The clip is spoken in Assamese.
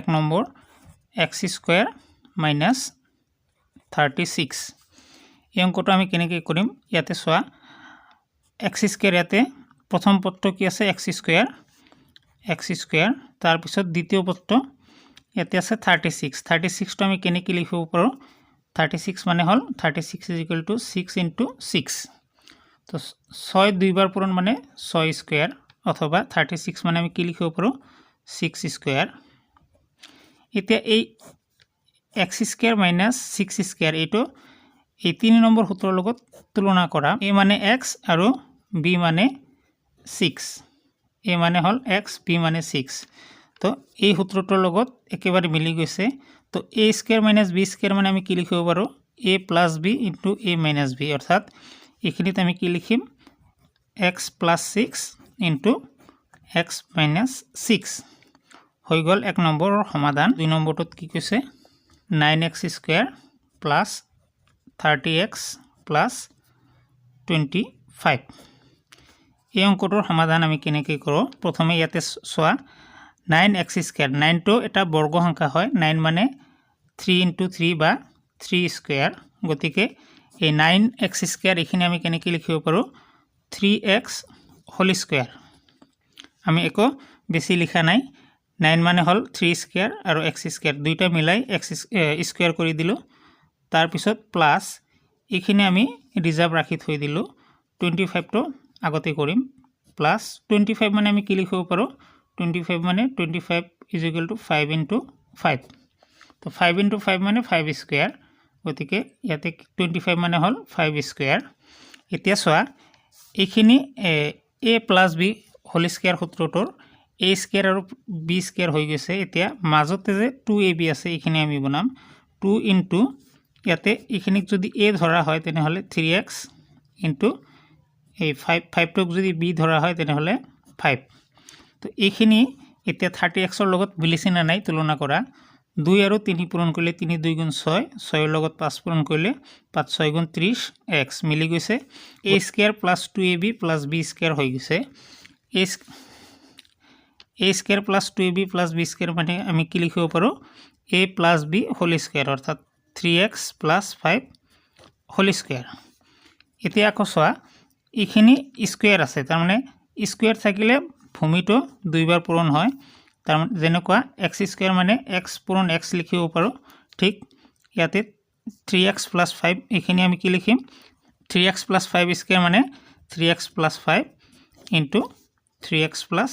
1 নম্বৰ x স্কয়াৰ মাইনাস 36 এই অঙ্কটো আমি কেনেকৈ কৰিম ইয়াতে চোৱা x স্কয়াৰ ইয়াতে প্ৰথম পদটো কি আছে x স্কয়াৰ তাৰ পিছত দ্বিতীয় পদটো ইয়াতে আছে 36 টো আমি কেনেকৈ লিখিব পাৰো 36 মানে হল 36 6 into 6 তো 6 দুইবাৰ পূৰণ মানে 6 স্কয়াৰ অথবা 36 মানে আমি কি লিখিব পাৰো 6 স্কয়াৰ এতিয়া এই x স্কয়াৰ মাইনাস 6 স্কয়াৰ এটো এই 3 নম্বৰ সূত্ৰৰ লগত তুলনা কৰা a মানে x আৰু b মানে 6 a মানে হল x b মানে 6 তো এই সূত্ৰটোৰ লগত একেবাৰে মিলি গৈছে তো a square minus b square মানে আমি কি লিখিব পাৰো a plus b into a minus b অৰ্থাৎ এখিনিত আমি কি লিখিম x plus 6 into x minus 6 হৈ গল 1 নম্বৰৰ সমাধান 2 নম্বৰটোত কি কৈছে 9x square plus 30x plus 25 এই অঙ্কটোৰ সমাধান আমি কেনেকৈ কৰো প্ৰথমে ইয়াতে সোৱা 9x square 9 টো এটা বৰ্গ সংখ্যা হয় 9 মানে 3 into 3 বা 3 স্কয়াৰ গতিকে এই 9x square এখিনি আমি কেনেকৈ লিখিব পাৰো 3x whole square আমি একো বেছি লিখা নাই 9 মানে হল 3 স্কয়াৰ আৰু x স্কয়াৰ দুইটা মিলাই x স্কয়াৰ কৰি দিলো তাৰ পিছত প্লাস এখিনি আমি ৰিজাৰ্ভ ৰাখি থৈ দিলো 25 টো আগতে কৰিম প্লাস 25 মানে আমি কি লিখিব পাৰো 25 মানে 25 5 into 5 তো 5 into 5 মানে 5 স্কয়াৰ গতিকে ইয়াতে 25 মানে হল 5 স্কয়াৰ এতিয়া সোৱা এখিনি a plus b whole square সূত্ৰটোৰ a স্কয়াৰ আৰু b স্কয়াৰ হৈ গৈছে এতিয়া মাজতে যে 2ab আছে এখিনি আমি বনাম 2 into ইয়াতে এখিনিক যদি a ধৰা হয় তেনে হলে 3x into এই 5 টক যদি b ধৰা হয় তেনে হলে 5 তো এখিনি এতিয়া 30x ৰ লগত মিলিছে না নাই তুলনা কৰা 2 আৰু 3 পূৰণ কৰিলে 3 2 গুণ 6 6 ৰ লগত 5 পূৰণ কৰিলে 5 6 গুণ 30x মিলি গৈছে a square plus 2ab plus b square হৈ গৈছে a square plus 2ab plus b square মানে আমি কি লিখিব পাৰো a plus b whole square অৰ্থাৎ 3x plus 5 হোল স্কয়াৰ এতিয়া আকৌ সোৱা এখিনি স্কয়াৰ আছে তাৰ মানে স্কয়াৰ থাকিলে ভূমিটো দুইবাৰ পূৰণ হয় তাৰ মানে যেনেকুৱা x স্কয়াৰ মানে x পূৰণ x লিখিব পাৰো ঠিক ইয়াতে 3x plus 5 এখিনি আমি কি লিখিম 3x plus 5 স্কয়াৰ মানে 3x plus 5 into 3x plus